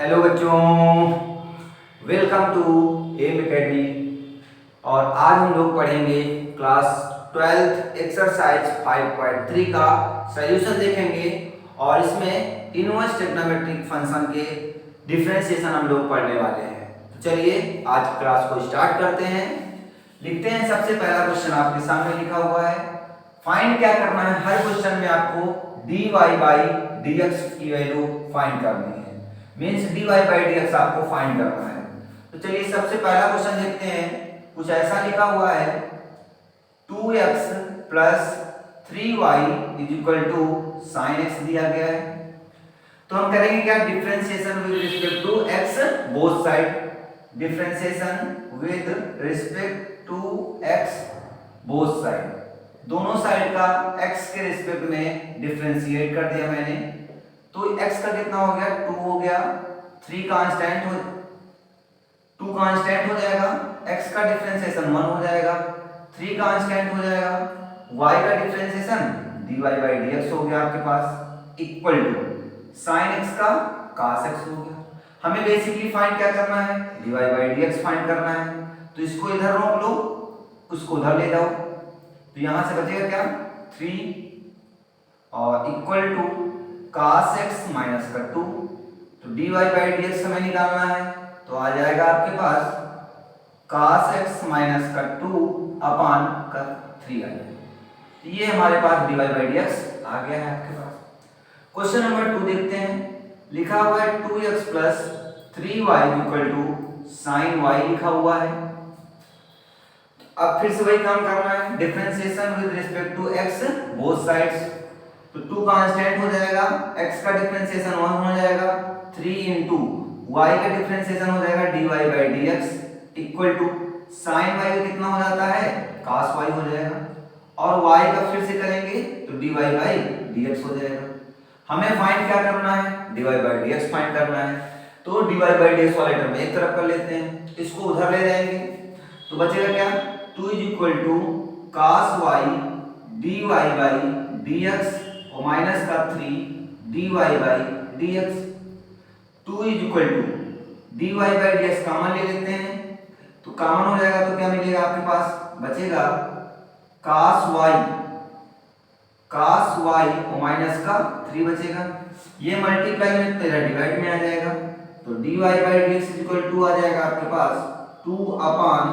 Hello बच्चों, welcome to M academy. और आज हम लोग पढ़ेंगे क्लास 12th एक्सरसाइज 5.3 का सॉल्यूशन देखेंगे। और इसमें इनवर्स ट्रिग्नोमेट्रिक फंक्शन के डिफरेंशिएशन हम लोग पढ़ने वाले हैं। तो चलिए आज क्लास को स्टार्ट करते हैं। लिखते हैं, सबसे पहला क्वेश्चन आपके सामने लिखा हुआ है। फाइंड क्या करना है, हर क्वेश्चन में आपको dy बाई dx की वैल्यू फाइंड करनी है। मीन्स dy बाई dx आपको फाइंड करना है। तो चलिए सबसे पहला क्वेश्चन देखते हैं। कुछ ऐसा लिखा हुआ है 2x plus 3y is equal to sine x दिया गया है। तो हम करेंगे क्या, differentiation with respect to x both side. Differentiation with respect to x both side, दोनों साइड का x के रिस्पेक्ट में डिफरेंशिएट कर दिया मैंने। तो x का कितना हो गया, 2 हो गया, 3 कांस्टेंट हो, 2 कांस्टेंट हो जाएगा, x का डिफरेंशिएशन 1 हो जाएगा, 3 कांस्टेंट हो जाएगा, y का डिफरेंशिएशन dy बाई dx हो गया आपके पास, इक्वल टू sin x का cos x हो गया। हमें बेसिकली फाइंड क्या करना है, dy बाई dx फाइंड करना है। तो इसको इधर रोक लो, उसको उधर ले जाओ, तो यहां से बचेगा क्या, 3 और equal to cos x minus का 2। तो dy बाई dx हमें निकालना है, तो आ जाएगा आपके पास cos x माइनस का 2 अपान का 3 आ जाएगा। तो ये हमारे पास dy बाई dx आ गया है आपके पास। क्वेश्चन नंबर 2 देखते हैं। लिखा हुआ है 2x plus 3y equal to sine y लिखा हुआ है। अब फिर से वही काम करना है, differentiation with respect to x both sides. तो 2 कांस्टेंट हो जाएगा, x का डिफरेंशिएशन 1 हो जाएगा, 3 इनटू y का डिफरेंशिएशन हो जाएगा dy by dx equal to sin y का कितना हो जाता है, cos y हो जाएगा। और y का फिर से करेंगे तो dy बाई dx हो जाएगा। हमें फाइंड क्या करना है, dy बाई dx फाइंड करना है। तो dy बाई dx वाले टर्म एक तरफ कर लेते हैं, इसको उधर ले जाएंगे, तो बचेगा क्या, 2 is equal to cos y dy by dx और माइनस का 3 dy by dx। 2 is equal to dy by dx common ले लेते हैं, तो कॉमन हो जाएगा तो क्या मिलेगा आपके पास, बचेगा cos y और माइनस का 3 बचेगा। ये मल्टीप्लाई में तेरा डिवाइड में आ जाएगा, तो dy by dx is equal to आ जाएगा आपके पास 2 अपान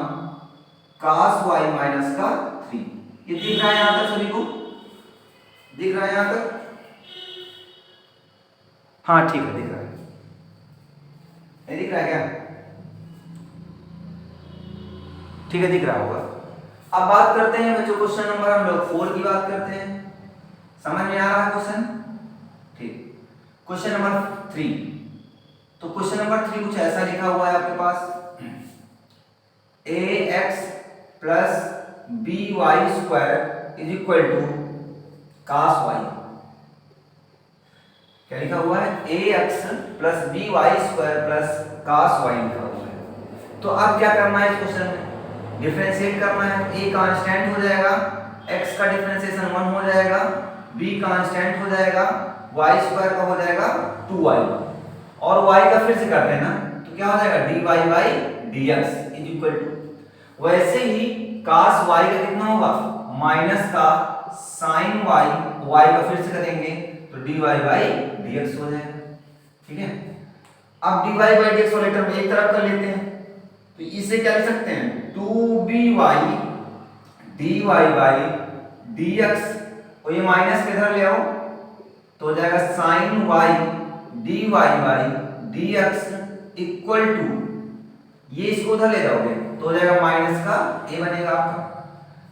cos y माइनस का 3। ये दिख रहा है यहां तक, सभी को दिख रहा है यहां तक? हाँ ठीक है, दिख रहा है, नहीं दिख रहा है क्या? ठीक है, दिख रहा होगा। अब बात करते हैं बच्चों, क्वेश्चन नंबर हम लोग 4 की बात करते हैं। समझ में आ रहा है क्वेश्चन? ठीक। Question number 3। तो क्वेश्चन नंबर 3 कुछ ऐसा लिखा हुआ है आपके पास, ax plus by square is equal to cos y। क्या लिखा हुआ है, ax plus by square plus cos y लिखा हुआ है। तो अब क्या करना है इस क्वेश्चन में, डिफरेंशिएट करना है। a कांस्टेंट हो जाएगा, x का डिफरेंशिएशन 1 हो जाएगा, b कांस्टेंट हो जाएगा, y स्क्वायर का हो जाएगा 2y, और y का फिर से करते हैं ना, तो क्या हो जाएगा dy by dx is equal to, वैसे ही cos y का कितना होगा, माइनस का sin y का फिर से करेंगे तो dy बाई dx हो जाएगा। ठीक है, अब dy बाई dx वाले टर्म एक तरफ कर लेते हैं, तो इसे क्या लिख सकते हैं, 2by dy बाई dx, और ये माइनस किधर ले आओ तो हो जाएगा sin y dy by dx equal to, ये इसको उधर ले जाओगे तो हो जाएगा माइनस का a बनेगा आपका।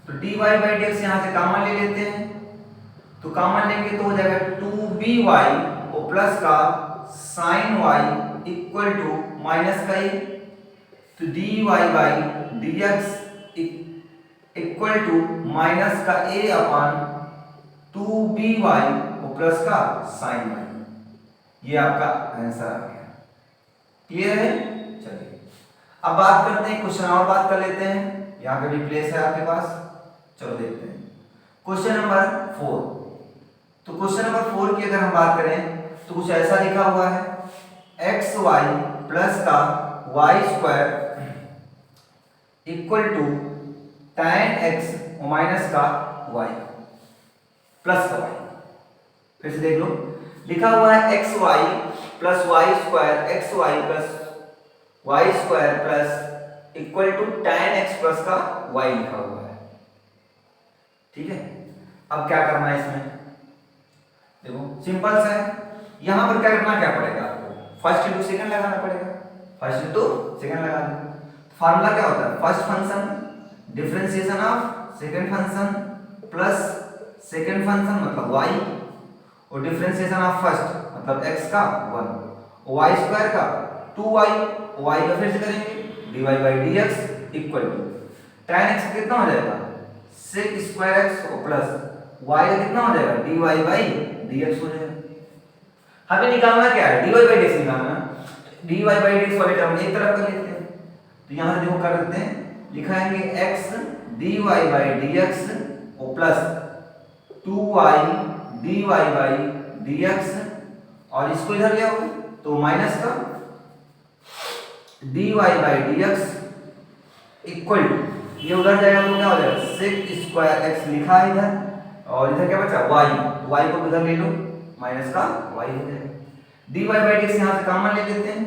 तो dy बाई dx यहां से कॉमन ले लेते हैं, तो कॉमन लेंगे तो हो जाएगा 2by और प्लस का sin y equal to minus का a। तो dy by dx equal to minus का a अपान 2by और प्लस का sin y। ये आपका आंसर आ गया। क्लियर है? चलिए अब बात करते हैं, क्वेश्चन और बात कर लेते हैं, यहाँ पे भी प्लेस है आपके पास। चलो देखते हैं क्वेश्चन नंबर 4। तो क्वेश्चन नंबर 4 की अगर हम बात करें तो कुछ ऐसा लिखा हुआ है, एक्स वाई प्लस का Y square equal to tan X minus का वाई प्लस का वाई। फिर से देख लो, लिखा हुआ है X Y plus Y square, X Y plus Y square plus equal to tan X plus का वाई लिखा हुआ है। ठीक है, अब क्या करना है इसमें, देखो सिंपल सा है। यहां पर क्या करना, क्या पड़ेगा आपको, फर्स्ट इंटू सेकंड लगाना पड़ेगा। फर्स्ट इंटू सेकंड लगा दो। फार्मूला क्या होता है, first function differentiation of second function plus second function मतलब y, और डिफरेंशिएशन ऑफ फर्स्ट मतलब x का 1, y स्क्वायर का 2y, y का फिर से करेंगे dy by dx equal to tan x कितना हो जाएगा sec स्क्वायर x और प्लस y का कितना हो जाएगा dy by dx हो जाएगा। हमें निकालना क्या है, dy by dx निकालना। dy by dx वाले टर्म एक तरफ कर लेते हैं, तो यहां देखो कर देते हैं, लिखाएंगे x dy by dx और plus 2y dy by dx, और इसको इधर ले आओ तो माइनस का dy by dx equal to, ये उधर जाएगा तो क्या हो जाएगा sec स्क्वायर x लिखा है इधर, और इधर क्या बचा y को इधर ले लो माइनस का y हो जाएगा। dy by dx यहां से कॉमन ले लेते हैं,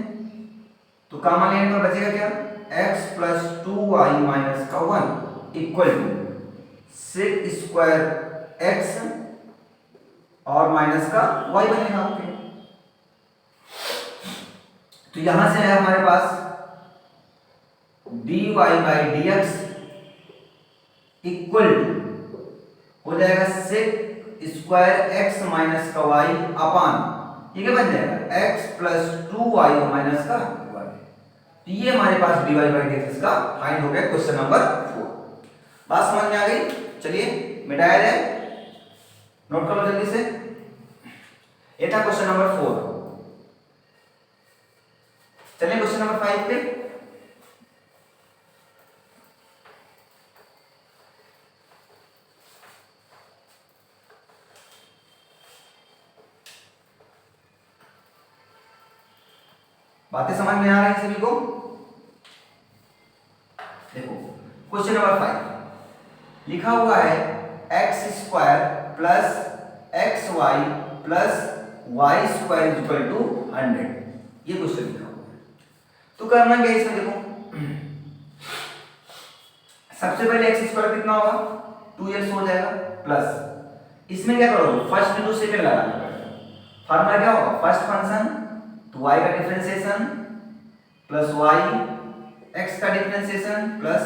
तो कॉमन लेने पर बचेगा क्या x प्लस 2y माइनस का 1 equal to sec square x और माइनस का y बनेगा आपके। तो यहां से है हमारे पास dy by dx equal to हो जाएगा sec स्क्वायर x माइनस का y अपान, ये क्या बन जाएगा x प्लस 2y माइनस का y। तो ये हमारे पास dy by dx का फाइंड हो गया क्वेश्चन नंबर 4। बात समझ में आ गई, चलिए मिटाया जाए, नोट करो जल्दी से। ये था क्वेश्चन नंबर 4। चलिए क्वेश्चन नंबर 5 पे। बातें समझ में आ रही है सभी को? देखो क्वेश्चन नंबर 5 लिखा हुआ है X square plus X Y plus Y square equal to 100, ये क्वेश्चन लिखा हुआ है। तो करना क्या इसमें, देखो सबसे पहले एक्स स्क्वायर कितना होगा 2x हो जाएगा, प्लस इसमें क्या करोगे फर्स्ट इंटू सेकंड लगाना पड़ेगा। फार्मूला क्या होगा, फर्स्ट फंक्शन तो y का डिफरेंशिएशन प्लस y, x का differentiation plus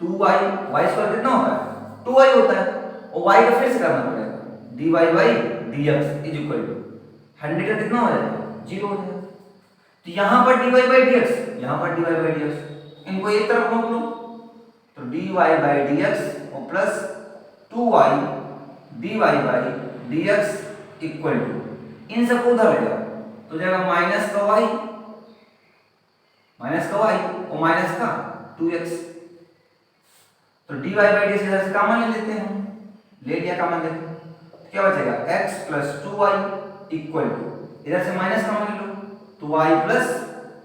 2y, y square कितना होता है 2y होता है, और y का फिर से करना पड़ेगा dy by dx is equal to 100 का कितना हो जाएगा 0 हो जाएगा। तो यहां पर dy by dx, यहां पर dy by dx, इनको एक तरफ रोक लो तो dy by dx और plus 2y dy by dx equal to, इन सबको उधर ले जाओ तो जाएगा माइनस का y और माइनस का 2x। तो dy by dx इधर से कॉमन ले लेते हैं, ले लिया कॉमन, देखो क्या बचेगा x plus 2y equal to, इधर से माइनस कॉमन ले लो तो y प्लस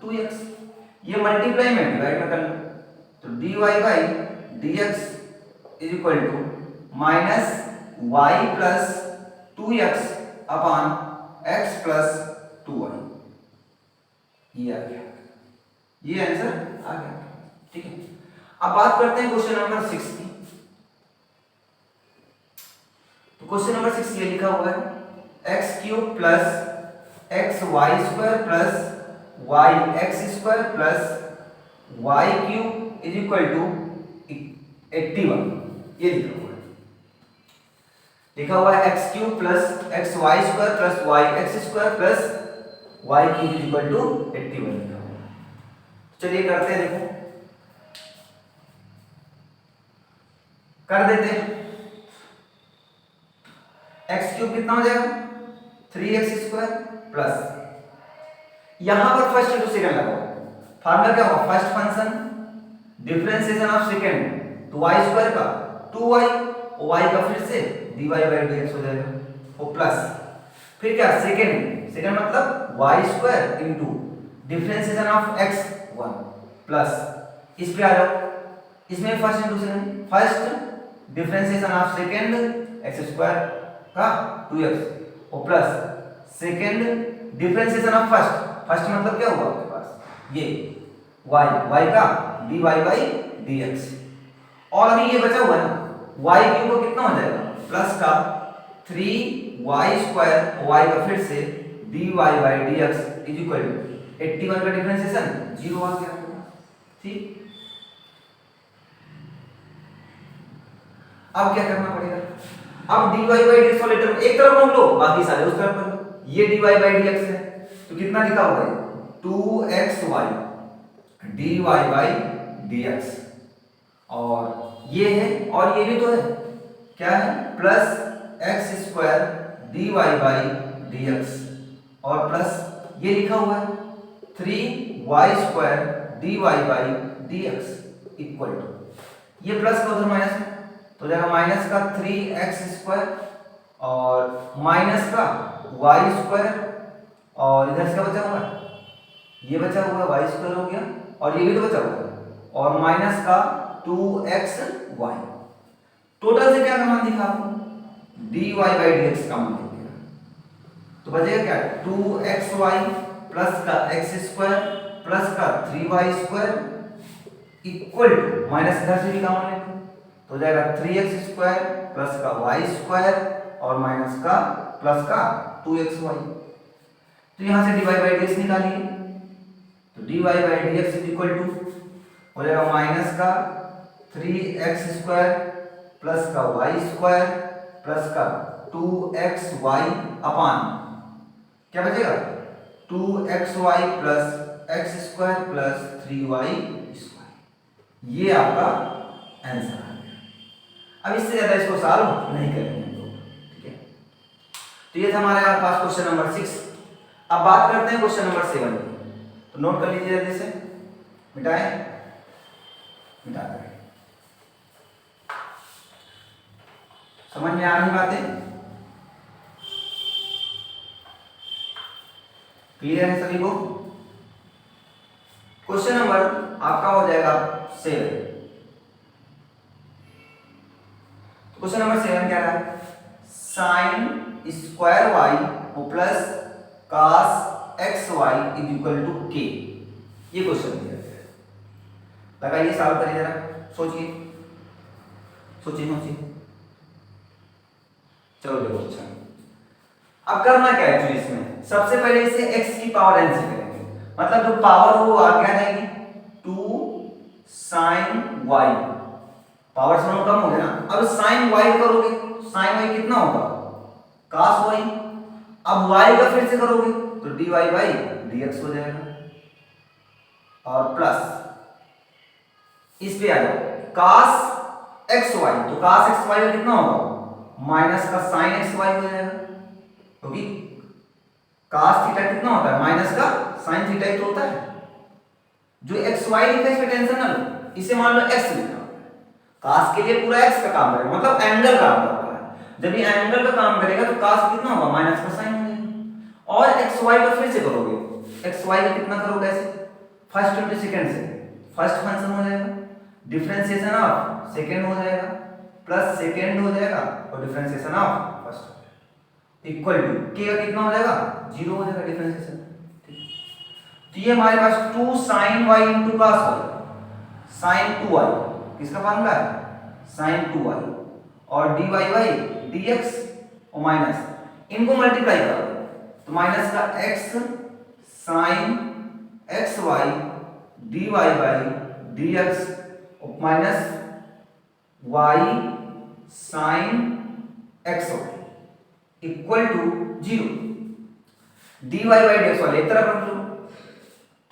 2x, ये मल्टीप्लाई में डिवाइड में कर लो तो dy by dx is equal to minus y plus 2x upon x plus 2y, ये आ गया, ये आंसर आ गया। ठीक है, अब बात करते हैं क्वेश्चन नंबर 6 की। तो क्वेश्चन नंबर 6 ये लिखा हुआ है X cube plus X Y square plus Y X square plus Y cube is equal to 81, ये लिखा हुआ है। लिखा हुआ है X cube plus X Y square plus Y X square plus Y cube is equal to 81 लिखा हुआ है। चलिए करते हैं, देखो कर देते हैं। एक्स क्यूब कितना हो जाएगा 3x स्क्वायर प्लस, यहां पर फर्स्ट इंटू सेकंड लगाओ, फार्मूला क्या होगा first function differentiation of second तो y स्क्वायर का 2y और y का फिर से dy by dx हो जाएगा, और प्लस फिर क्या सेकेंड, सेकेंड मतलब Y square into differentiation of X one plus इस पे आ जाओ, इसमें first into second, first differentiation of second X square का 2x और plus second differentiation of first, first मतलब क्या हुआ आपके पास ये y, y का dy बाई dx, और अभी ये बचा हुआ है ना y क्यूब को कितना हो जाएगा प्लस का 3y स्क्वायर, y का फिर से dy by dx is equal to 81 का डिफरेंशिएशन 0 आ गया, ठीक। अब क्या करना पड़ेगा, अब dy बाई dx वाले टर्म एक तरफ रख लो, बाकी सारे उस तरफ कर लो। ये dy बाई dx है तो कितना लिखा हुआ है 2xy dy बाई dx, और ये है और ये भी तो है क्या है plus x square dy by dx, और प्लस ये लिखा हुआ है 3y square dy by dx equal to ये प्लस का उधर माइनस है तो जाएगा माइनस का 3x स्क्वायर और माइनस का y स्क्वायर, और इधर से क्या बचा हुआ है ये बचा हुआ y स्क्वायर हो गया, और ये भी तो बचा हुआ है, और माइनस का 2xy, टोटल से क्या का मान दिखा आपको dy बाई dx का मान दिख गया, तो बचेगा क्या 2xy प्लस का x स्क्वायर प्लस का 3y square equal to minus इधर से भी का मान लेंगे तो जाएगा 3x स्क्वायर प्लस का y स्क्वायर और माइनस का प्लस का 2xy, तो यहां से dy बाई dx निकालिए तो dy by dx is equal to हो जाएगा माइनस का 3x स्क्वायर प्लस का y स्क्वायर प्लस का 2xy अपान क्या बचेगा 2xy plus x square plus 3y square, ये आपका आंसर है। अब इससे ज्यादा इसको सॉल्व नहीं करेंगे हम लोग, ठीक है। तो ये था हमारे पास क्वेश्चन नंबर 6। अब बात करते हैं क्वेश्चन नंबर 7 की, तो नोट कर लीजिए जल्दी से, मिटाएं, मिटा दें। समझ में आ रही बातें, क्लियर है सभी को। क्वेश्चन नंबर आपका हो जाएगा 7। क्वेश्चन नंबर 7 क्या रहा है sine square Y plus cos X Y is equal to K, ये क्वेश्चन दिया गया है। लगाइए, सॉल्व करिए जरा, सोचिए सोचिए सोचिए। चलो देखो, अच्छा अब करना क्या है एक्चुअली इसमें, सबसे पहले इसे x की पावर n से करेंगे, मतलब जो पावर हो वो आगे आ जाएगी 2 sin y, पावर से कम हो गया ना। अब sin y करोगे, sin y कितना होगा cos y, अब y का फिर से करोगे तो dy बाई dx हो जाएगा, और प्लस इस पे आ जाओ cos xy, तो cos xy का कितना होगा माइनस का sin xy हो जाएगा, क्योंकि cos थीटा कितना होता है माइनस का sin थीटा ही तो होता है। जो xy लिखा है इसमें टेंशन ना लो, इसे मान लो x लिखा, cos के लिए पूरा x का काम करेगा, मतलब एंगल काम कर रहा है। जब ये एंगल का काम करेगा तो cos कितना होगा माइनस का sin हो जाएगा, और xy का फिर से करोगे, xy का कितना करोगे ऐसे फर्स्ट इंटू सेकंड से, फर्स्ट फंक्शन हो जाएगा, डिफरेंशिएशन ऑफ सेकंड हो जाएगा, प्लस सेकंड हो जाएगा और differentiation of first equal to k का कितना हो जाएगा 0 हो जाएगा डिफरेंशिएशन, ठीक। तो ये हमारे पास 2 sin y into cos y, sin 2y किसका फार्मूला है sin 2y, और dy बाई dx और माइनस इनको मल्टीप्लाई करो तो माइनस का x sin xy dy by dx और minus y sin xy equal to 0। dy by dx वाले एक तरफ रख लो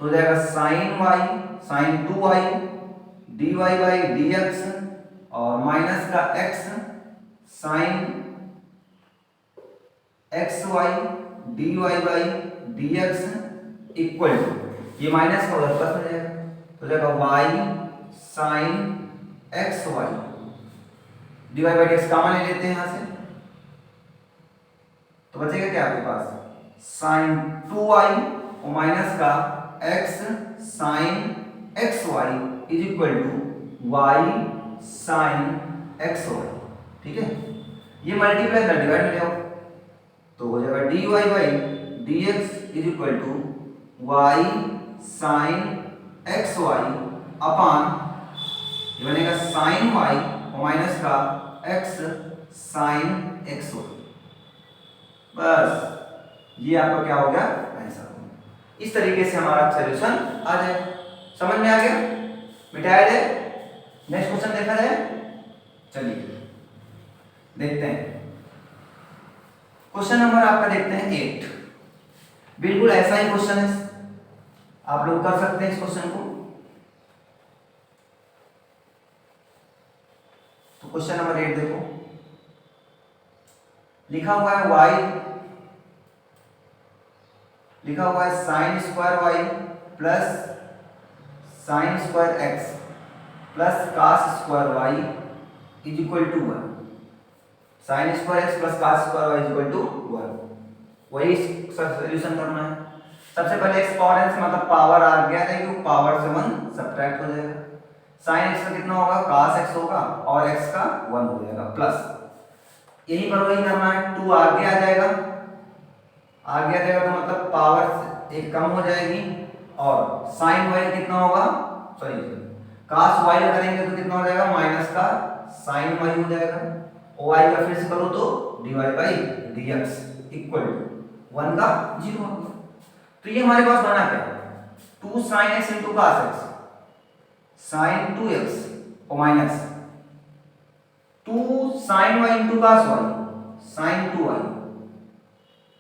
तो हो जाएगा sin y sin 2y dy by dx और माइनस का x sin xy dy by dx equal to, ये माइनस का उधर प्लस हो जाएगा तो हो जाएगा y sin xy dy by dx common ले लेते हैं यहां से, तो बचेगा क्या आपके पास साइन 2y और माइनस का x sine xy is equal to y sine xy। ठीक है, ये मल्टीप्लाई कर डिवाइड में जाओ तो हो जाएगा dy by dx is equal to y sine xy upon ये बनेगा साइन y और माइनस का x साइन xy। बस ये आपका क्या हो गया आंसर। इस तरीके से हमारा सॉल्यूशन आ जाए। समझ में आ गया, मिटाया जाए। नेक्स्ट क्वेश्चन देखा जाए, चलिए देखते हैं। क्वेश्चन नंबर आपका देखते हैं 8। बिल्कुल ऐसा ही क्वेश्चन है, आप लोग कर सकते हैं इस क्वेश्चन को। तो क्वेश्चन नंबर 8 देखो, लिखा हुआ है y, लिखा हुआ है sine square y plus sine square x plus cos square y is equal to 1। Sine square x plus cos square y is equal to 1, वही सॉल्यूशन करना है। सबसे पहले x पावर n से मतलब पावर आ गया है कि पावर से 1 सब्ट्रैक्ट हो जाएगा। साइन x का कितना होगा, cos x होगा और x का 1 हो जाएगा प्लस, यहीं पर वही करना है। 2 आगे आ जाएगा, आगे आ जाएगा तो मतलब पावर एक कम हो जाएगी और साइन y कितना होगा, सॉरी cos y करेंगे तो कितना हो जाएगा, माइनस का साइन y हो जाएगा और y का फिर से करो तो dy by dx equal to 1 का 0 होगा। तो ये हमारे पास बना क्या, 2 sin x into cos x sin 2x और minus 2 sin y into cos y sin 2y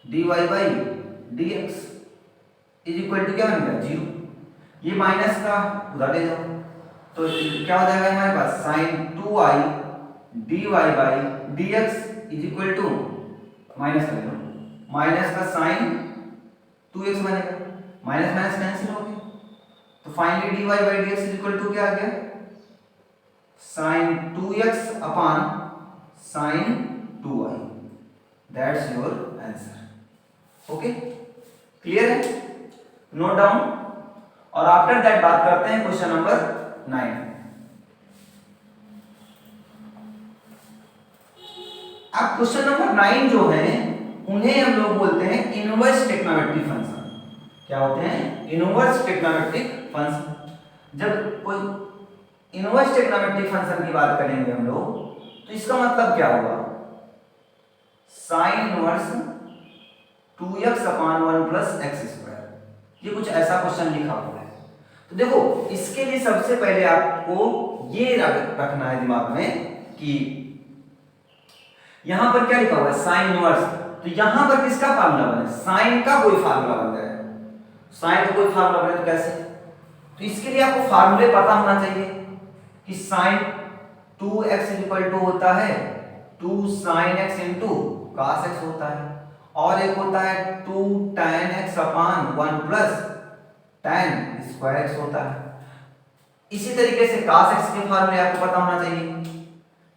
dy by dx is equal to क्या बनेगा 0। ये माइनस का उधर ले जाओ तो क्या हो जाएगा हमारे पास sin 2y dy by dx is equal to minus कर लो, माइनस का sin 2x बनेगा, माइनस माइनस कैंसिल हो गया तो finally dy by dx is equal to क्या आ गया, sin 2x upon sin 2y। That's your answer. Okay, clear है, नोट डाउन। और आफ्टर दैट बात करते हैं क्वेश्चन नंबर 9। अब क्वेश्चन नंबर 9 जो है उन्हें हम लोग बोलते हैं इनवर्स ट्रिग्नोमेट्रिक फंक्शन। क्या होते हैं, इनवर्स ट्रिग्नोमेट्रिक फंक्शन। जब कोई इनवर्स ट्रिग्नोमेट्रिक फंक्शन की बात करेंगे हम लोग तो इसका मतलब क्या होगा, sign inverse 2x upon 1 plus x square. ये कुछ ऐसा क्वेश्चन लिखा हुआ है। तो देखो इसके लिए सबसे पहले आपको ये रखना है दिमाग में कि यहां पर क्या लिखा हुआ है, साइन इनवर्स। तो यहां पर किसका फार्मूला बने, साइन का कोई फार्मूला बन जाए। साइन का कोई फार्मूला बने तो कैसे, तो इसके लिए आपको फार्मूले पता होना चाहिए कि साइन 2x इक्वल टू होता है 2 sin x into cos x होता है और एक होता है 2 tan x upon 1 plus tan square x होता है। इसी तरीके से cos x के फार्मूले आपको पता होना चाहिए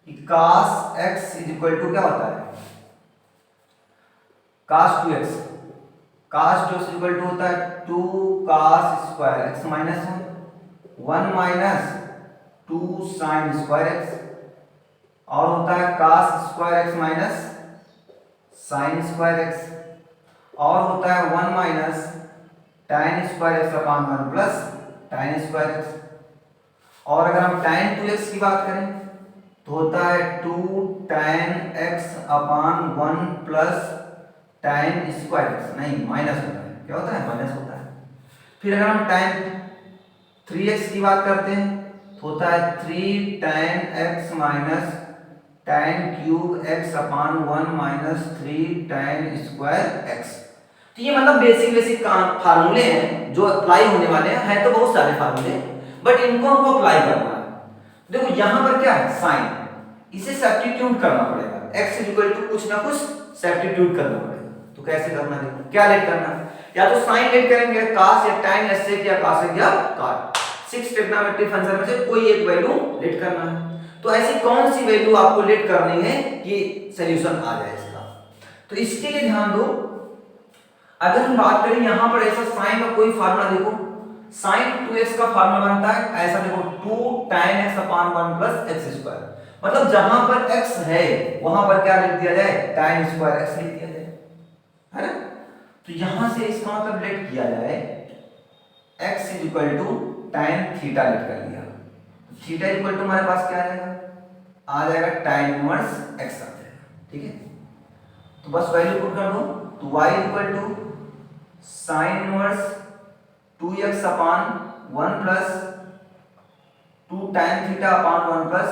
कि cos x is equal to क्या होता है, cos 2x, cos 2x is equal to होता है 2 cos square x minus 1 minus 2 sin square x और होता है cos square x minus sin square x और होता है 1 minus tan square x upon 1 plus tan square x। और अगर हम tan 2x की बात करें तो होता है 2 tan x upon 1 plus tan square x, नहीं माइनस होता है, क्या होता है माइनस होता है। फिर अगर हम tan 3x की बात करते हैं तो होता है 3 tan x minus tan cube x upon 1 minus 3 tan square x। तो ये मतलब बेसिक फार्मूले हैं जो अप्लाई होने वाले हैं तो बहुत सारे फार्मूले, बट इनको हमको अप्लाई करना है। देखो यहां पर क्या है साइन, इसे सब्स्टिट्यूट करना पड़ेगा, x इक्वल टू कुछ ना कुछ सब्स्टिट्यूट करना पड़ेगा। तो कैसे करना है, क्या लेट करना है, या तो साइन लेट करेंगे, cos या tan या sec या cos या cot, 6 ट्रिग्नोमेट्रिक फंक्शन में से कोई एक वैल्यू लेट करना है। तो ऐसी कौन सी वैल्यू आपको लेट करनी है कि सॉल्यूशन आ जाए इसका। तो इसके लिए ध्यान दो, अगर हम बात करें यहां पर ऐसा साइन का कोई फार्मूला देखो, sin 2x का फार्मूला बनता है ऐसा देखो 2 tan x अपान 1 प्लस एक्स स्क्वायर, मतलब जहां पर x है वहां पर क्या लिख दिया जाए, tan स्क्वायर x लिख दिया जाए, है ना। तो यहां से इसका मतलब लेट किया जाए x equal to tan theta let कर लिया, थीटा इक्वल टू हमारे पास क्या आ जाएगा tan इनवर्स x आ जाएगा, ठीक है। तो बस वैल्यू पुट कर दो, तो y equal to sin inverse 2x upon 1 plus 2 tan theta upon 1 plus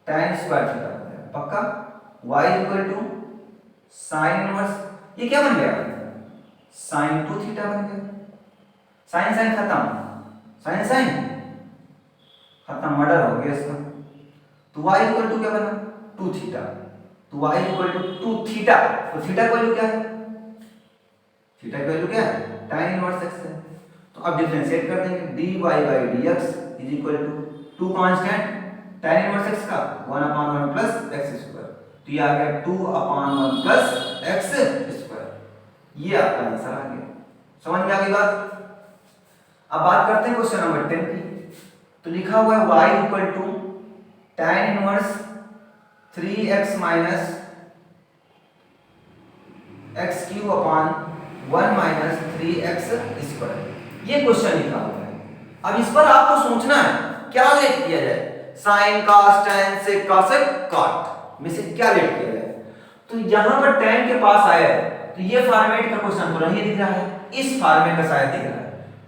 tan square theta हो जाएगा पक्का। y equal to sin inverse, ये क्या बन गया, sin 2 थीटा बन गया, sin sin खत्म, sin sin खत्म, मर्डर हो गया इसका। तो y इक्वल टू क्या बना, 2 थीटा, तो y इक्वल टू 2 थीटा, तो थीटा का वैल्यू क्या है, थीटा की वैल्यू क्या है, tan इनवर्स x है। तो अब डिफरेंशिएट कर देंगे, dy by dx is equal to 2 constant tan inverse x का 1 अपान 1 प्लस x स्क्वायर, तो ये आ गया 2 अपान 1 प्लस x स्क्वायर, ये आपका आंसर आ गया। समझ में आ गई बात। अब बात करते हैं क्वेश्चन नंबर 10 की, तो लिखा हुआ है y equal to tan inverse 3x minus x cube upon 1 minus 3x square, ये क्वेश्चन लिखा हुआ है। अब इस पर आपको सोचना है क्या लेट किया जाए, sign cos tan sec cos cot में से क्या लेट किया जाए। तो यहां पर tan के पास आया है, तो ये फॉर्मेट का क्वेश्चन तो नहीं दिख रहा है, इस फॉर्मेट का शायद दिख रहा है,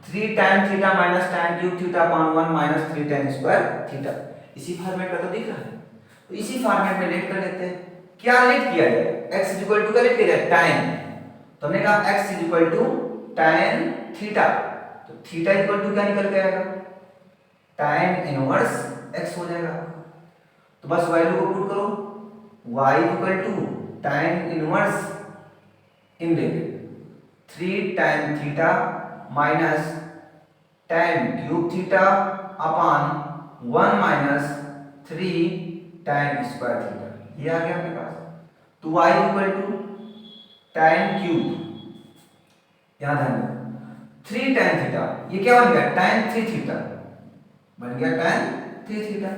3 tan theta minus tan cube theta upon 1 minus 3 tan square theta, इसी फॉर्मेट का तो दिख रहा है। तो इसी फॉर्मेट में लेट कर लेते हैं, क्या लेट किया जाए, x इक्वल टू क्या लेट किया जाए, tan, तो हमने कहा x equal to tan theta, तो थीटा इक्वल टू क्या निकल के आएगा, tan इनवर्स x हो जाएगा। तो बस वैल्यू को पुट करो, y equal to tan inverse in bracket 3 tan theta minus tan cube theta upon 1 minus 3 tan square theta, ये आ गया आपके पास। तो y equal to tan cube, यहां ध्यान दो 3 tan थीटा, ये क्या बन गया tan 3 थीटा, बन गया tan 3 थीटा,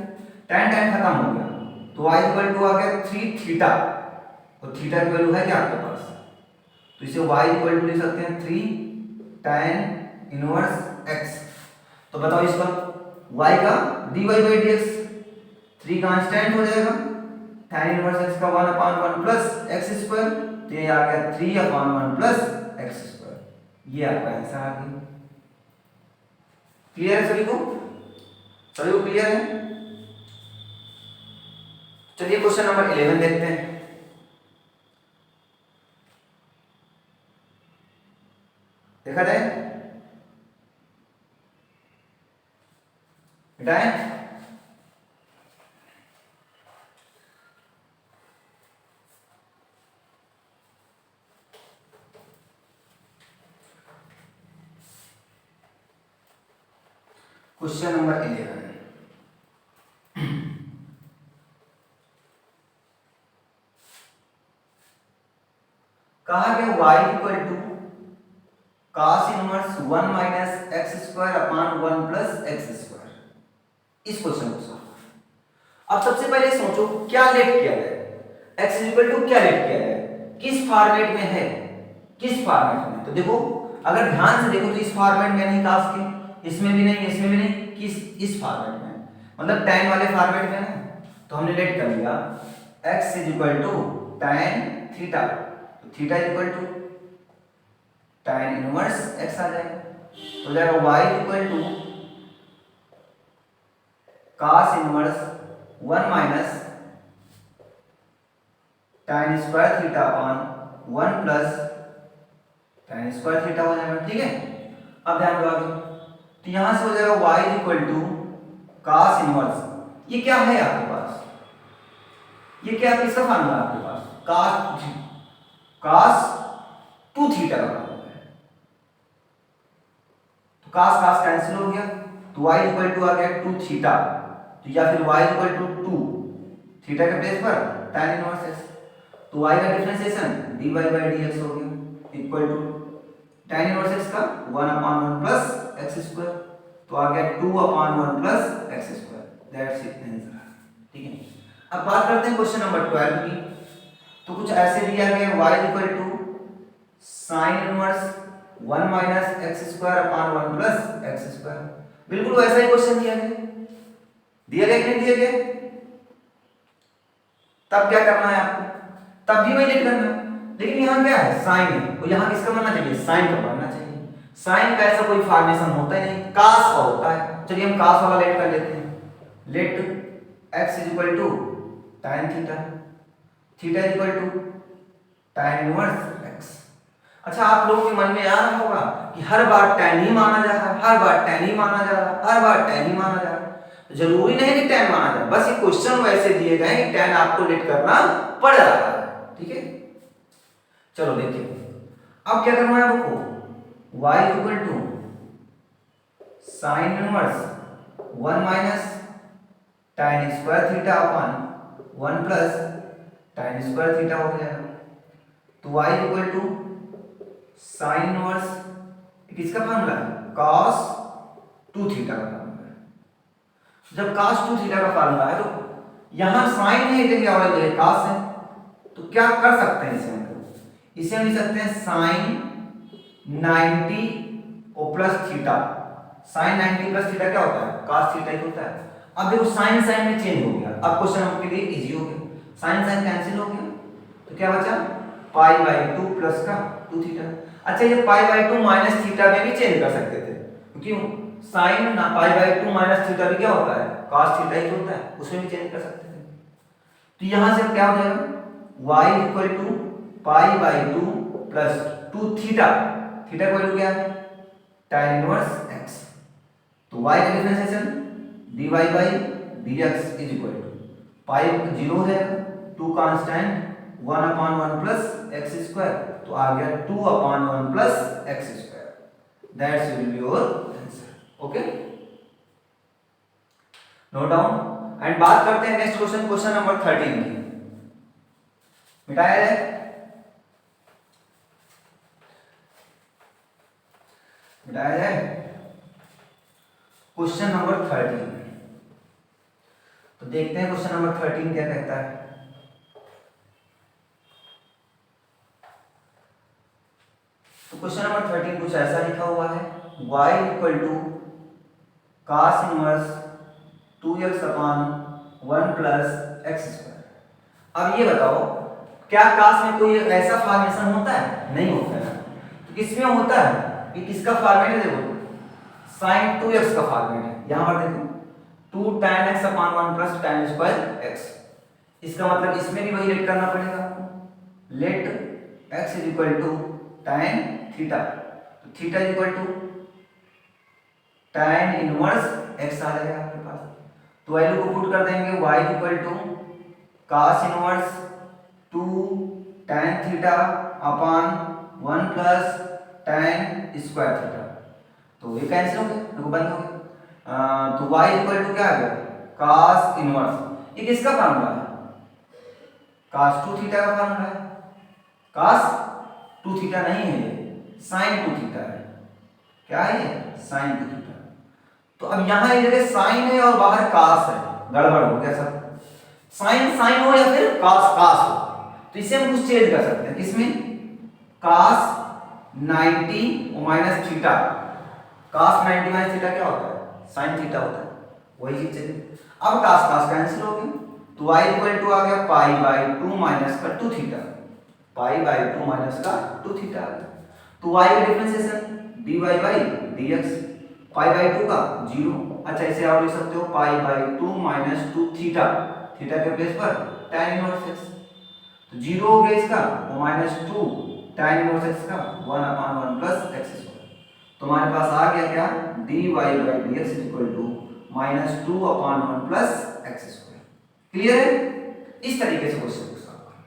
tan tan खत्म हो गया, तो y इक्वल टू आ गया 3 थीटा, और थीटा की वैल्यू है क्या आपके पास, तो इसे y इक्वल टू लिख सकते हैं 3 tan इनवर्स x। तो बताओ इस पर y का dy by dx 3 कांस्टेंट हो जाएगा, tan इनवर्स x का 1 अपान 1 प्लस x स्क्वायर, तो ये आ गया 3 अपान 1 प्लस x स्क्वायर, ये आपका आंसर आ गया। क्लियर है सभी को, सभी को क्लियर है। चलिए क्वेश्चन नंबर 11 देखते हैं। देखा जाए बेटा, क्वेश्चन नंबर 11 कहा गया y equal to cos inverse 1 minus x square upon 1 plus x square, इस क्वेश्चन को सॉल्व। अब सबसे पहले सोचो क्या लेट किया जाए, x इक्वल टू क्या लेट किया जाए, किस फॉर्मेट में है, किस फॉर्मेट में। तो देखो अगर ध्यान से देखो तो इस फॉर्मेट में नहीं कास के, इसमें भी नहीं, इसमें भी नहीं, किस इस फॉर्मेट में, मतलब tan वाले फॉर्मेट में है। तो हमने लेट कर लिया x equal to tan theta, तो theta equal to tan inverse x आ जाएगा, तो जाएगा y equal to cos inverse 1 minus tan square theta upon 1 plus tan square theta हो जाएगा, ठीक है। अब ध्यान दो आगे, तो यहां से हो जाएगा y equal to cos inverse, ये क्या है आपके पास, ये क्या किसका फार्मूला आपके पास, cos 2 थीटा का फार्मूला है। तो cos cos कैंसिल हो गया, तो y इक्वल टू आ गया 2 थीटा, तो या फिर y इक्वल टू 2 थीटा के प्लेस पर tan इनवर्स x, तो तो y का डिफरेंशिएशन dy बाई dx हो गया equal to tan inverse x का 1/1 प्लस x स्क्वायर, तो आ गया 2/1 plus x square. That's it answer. ठीक है, अब बात करते हैं क्वेश्चन नंबर 12 की। तो कुछ ऐसे दिया गया y equal to sine inverse 1 minus x square upon 1 plus x square. बिल्कुल वैसा ही क्वेश्चन दिया गया कि नहीं दिया गया? तब क्या करना है आपको? तब भी वही लिख करना है, लेकिन यहाँ क्या है, साइन है, तो यहाँ किसका बनना चाहिए, साइन का बनना चाहिए। साइन का ऐसा कोई फॉर्मेशन होता ही नहीं, कास का होता है। चलिए हम कास वाला लेट कर लेते हैं। Let x is equal to tan थीटा, theta is equal to tan inverse x। अच्छा, आप लोगों के मन में आ रहा होगा कि हर बार tan ही माना जा रहा है, हर बार tan ही माना जा रहा है, हर बार tan ही माना जा रहा है। जरूरी नहीं कि tan माना जाए, बस ये क्वेश्चन वैसे दिए गए कि tan आपको लेट करना पड़ रहा है। ठीक है, चलो देखिए अब क्या करना है आपको। y equal to sine inverse 1 minus tan square theta upon 1 plus tan square theta हो जाएगा। तो y equal to sine inverse किसका फॉर्मूला है, cos 2 थीटा का फॉर्मूला है। जब cos 2 थीटा का फॉर्मूला है तो यहां साइन है, इधर क्या होगा, cos है, तो क्या कर सकते हैं इसे हम लिख सकते हैं साइन 90 और plus theta. Sine 90 plus theta क्या होता है, cos थीटा ही होता है। अब देखो साइन साइन में चेंज हो गया, अब क्वेश्चन आपके लिए इजी हो गया। साइन साइन कैंसिल हो गया, तो क्या बचा पाई बाई 2 प्लस का 2 थीटा। अच्छा, ये पाई बाई 2 माइनस थीटा में भी चेंज कर सकते थे, क्योंकि साइन ना पाई बाई 2 माइनस थीटा भी क्या होता है, cos थीटा ही होता है, उसमें भी चेंज कर सकते थे। तो यहां से क्या हो जाएगा, y equal to pi by 2 plus 2 theta, theta का वैल्यू क्या है, tan इनवर्स x। तो y का differentiation dy by dx is equal to pi 0 हो जाएगा, 2 कांस्टेंट 1/1 प्लस x स्क्वायर, तो आ गया 2/1 plus x square. That's will be your answer. Okay, note down. And बात करते हैं नेक्स्ट क्वेश्चन, क्वेश्चन नंबर 13 की। मिटाया जाए, मिटाया जाए क्वेश्चन नंबर 13। तो देखते हैं क्वेश्चन नंबर 13 क्या कहता है। तो क्वेश्चन नंबर 13 कुछ ऐसा लिखा हुआ है, y equal to cos inverse 2x upon 1 plus x square. अब ये बताओ, क्या cos में कोई ऐसा फॉर्मेशन होता है, नहीं होता है। तो किसमें होता है, ये किसका फॉर्मेट है, देखो sin 2x का फॉर्मेट है। यहां पर देखो 2 tan x upon 1 plus tan square x। इसका मतलब इसमें भी वही लेट करना पड़ेगा आपको। Let x is equal to tan theta, तो theta is equal to tan inverse x आ जाएगा आपके पास। तो वैल्यू को पुट कर देंगे, y equal to cos inverse 2 tan theta upon 1 plus tan square theta. तो ये कैंसिल हो गया, देखो बंद हो गया। तो y इक्वल टू क्या आ गया, cos इनवर्स, ये किसका फार्मूला है, cos 2 थीटा का फार्मूला है। cos 2 थीटा नहीं है, ये sin 2 थीटा है। क्या है ये, sin 2 थीटा। तो अब यहां ये जगह sin है और बाहर cos है, गड़बड़ हो गया सब। sin sin हो या फिर cos cos हो, तो इसे हम कुछ चेंज कर सकते हैं, किसमें, cos 90 और minus theta. cos 90 minus theta क्या होता है, sin थीटा होता है, वही चीज चलिए। अब cos cos कैंसिल हो गया, तो y इक्वल टू आ गया पाई बाई 2 माइनस का 2 थीटा, पाई बाई 2 माइनस का 2 थीटा आ गया। तो y का differentiation dy by dx, pi by 2 का 0। अच्छा, इसे आप लिख सकते हो पाई बाई 2 माइनस 2 थीटा, थीटा के प्लेस पर tan इनवर्स x। तो 0 हो गया इसका, और माइनस 2 tan इनवर्स x का 1/1 प्लस x स्क्वायर। तो हमारे पास आ गया क्या, dy by dx is equal to minus 2/1 plus x square. Clear है, इस तरीके से क्वेश्चन को सॉल्व करना।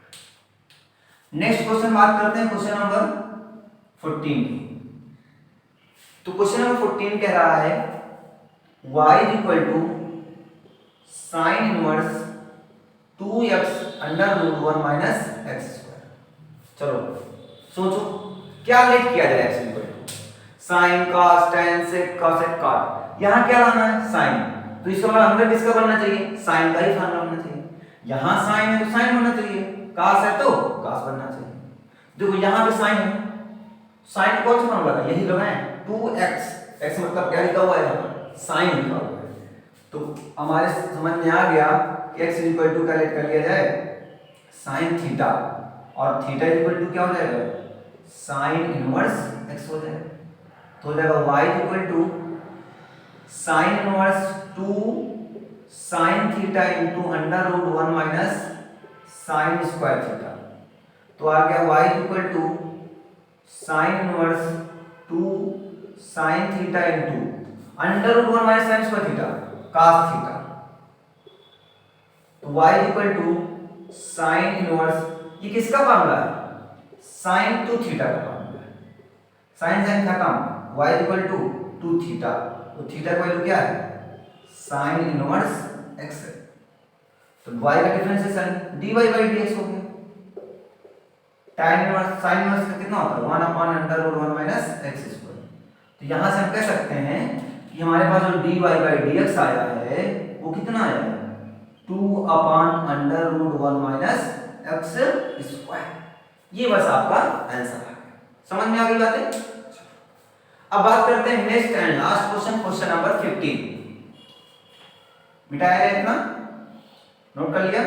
नेक्स्ट क्वेश्चन बात करते हैं क्वेश्चन नंबर 14 की। तो क्वेश्चन नंबर 14 कह रहा है y equal to sine inverse 2x under root 1 minus x square. चलो सोचो क्या लेट किया जाए x equal to sine cos tan sec cosec cot। यहाँ क्या लाना है साइन, तो इसका मतलब अंदर किसका बनना चाहिए साइन का ही फार्मूला बनना चाहिए। यहाँ साइन है तो साइन बनना चाहिए, cos है तो cos बनना चाहिए। देखो यहाँ पे साइन है, साइन कौन सा फार्मूला था यही लगाए 2x, x मतलब क्या लिखा हुआ है यहाँ पर साइन लिखा हुआ है। तो हमारे समझ में आ गया कि x इक्वल टू कैलकुलेट कर लिया जाए साइन थीटा, और थीटा इक्वल टू क्या हो जाएगा साइन इनवर्स x हो जाएगा। तो हो जाएगा y equal to sine inverse 2 sine theta into under root 1 minus sine square theta. तो आ गया y equal to sine inverse 2 sine theta into under root 1 minus sine square theta cos theta. तो y equal to sine inverse, ये किसका formula है sine 2 theta का formula है। Sine sine खत्म, y इक्वल टू 2 थीटा, तो theta का value क्या है साइन इनवर्स x है। तो y का डिफरेंशिएशन dy by dx हो गया। tan इनवर्स साइन इनवर्स का कितना होता है 1 upon under root 1 minus x square. तो यहां से हम कह सकते हैं कि हमारे पास जो dy by dx आया है वो कितना आया है 2 upon under root 1 minus x square. ये बस आपका आंसर है। समझ में आ गई बातें। अब बात करते हैं next and last question, question number 15। मिटाया है इतना, नोट कर लिया।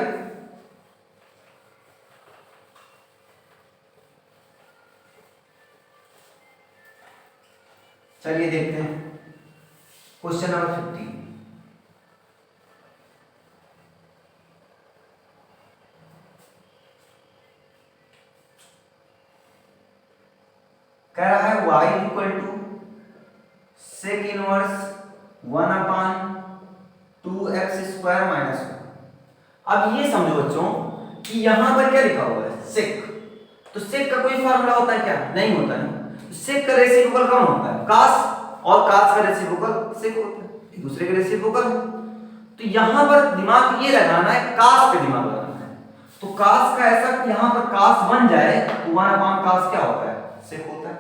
चलिए देखते हैं क्वेश्चन नंबर 15। कह रहा है y equal to sec inverse 1 upon 2x square minus 1। अब ये समझो बच्चों कि यहां पर क्या लिखा हुआ है सेक, तो सेक का कोई फार्मूला होता है क्या नहीं होता है। सेक का रेसिप्रोकल कौन होता है cos, और cos का रेसिप्रोकल सेक होता है, एक दूसरे के रेसिप्रोकल। तो यहां पर दिमाग ये लगाना है cos पे दिमाग लगाना है। तो cos का ऐसा कि यहां पर cos बन जाए तो 1 अपॉन cos क्या होता है सेक होता है,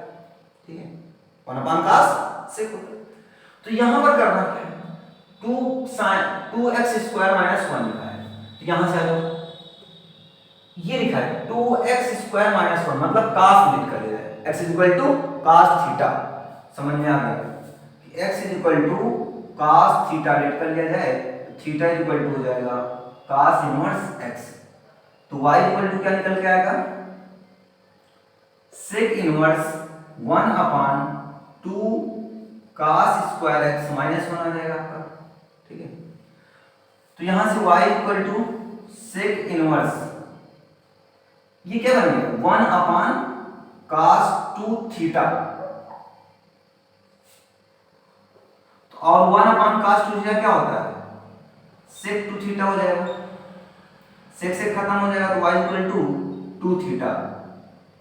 ठीक है 1 अपॉन cos सेक होता है। तो यहां पर करना क्या है 2 sin 2x स्क्वायर माइनस 1 लिखा है, तो यहां से आ जाओ ये लिखा है 2x स्क्वायर माइनस 1 मतलब cos लिख कर दिया है x equal to cos theta. समझ में आ गया कि x equal to cos theta लिख कर लिया जाए, थीटा इक्वल टू हो जाएगा cos इनवर्स x। तो y इक्वल टू क्या निकल के आएगा sec inverse 1 upon 2 cos square x minus 1 आ जाएगा आपका, ठीक है। तो यहां से y equal to sec inverse ये क्या बन गया 1 अपॉन cos 2 थीटा, तो और 1 अपॉन cos 2 थीटा क्या होता है सेक 2 थीटा हो जाएगा, सेक से खत्म हो जाएगा तो y इक्वल टू 2 थीटा।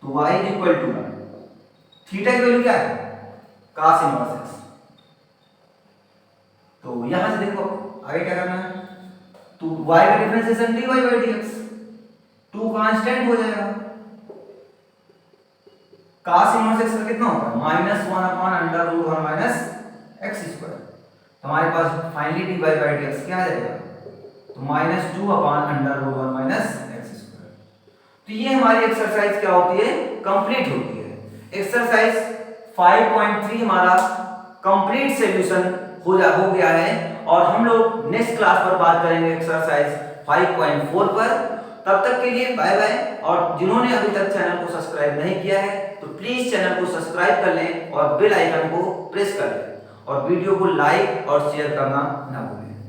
तो y इक्वल टू थीटा की वैल्यू क्या है cos इनवर्स x। तो यहां से देखो आगे क्या करना है, तो y का differentiation dy by dx 2 constant हो जाएगा, cos इनवर्स x का कितना होगा -1 upon under root 1 minus x square. तो हमारे पास फाइनली dy by dx क्या आ जाएगा तो -2 upon under root 1 minus x square. तो ये हमारी एक्सरसाइज क्या होती है कंप्लीट होती है। एक्सरसाइज 5.3 हमारा कंप्लीट सॉल्यूशन हो गया है, और हम लोग नेक्स्ट क्लास पर बात करेंगे एक्सरसाइज 5.4 पर। तब तक के लिए बाय बाय। और जिन्होंने अभी तक चैनल को सब्सक्राइब नहीं किया है तो प्लीज चैनल को सब्सक्राइब कर लें और बेल आइकन को प्रेस कर लें, और वीडियो को लाइक और शेयर करना ना भूलें।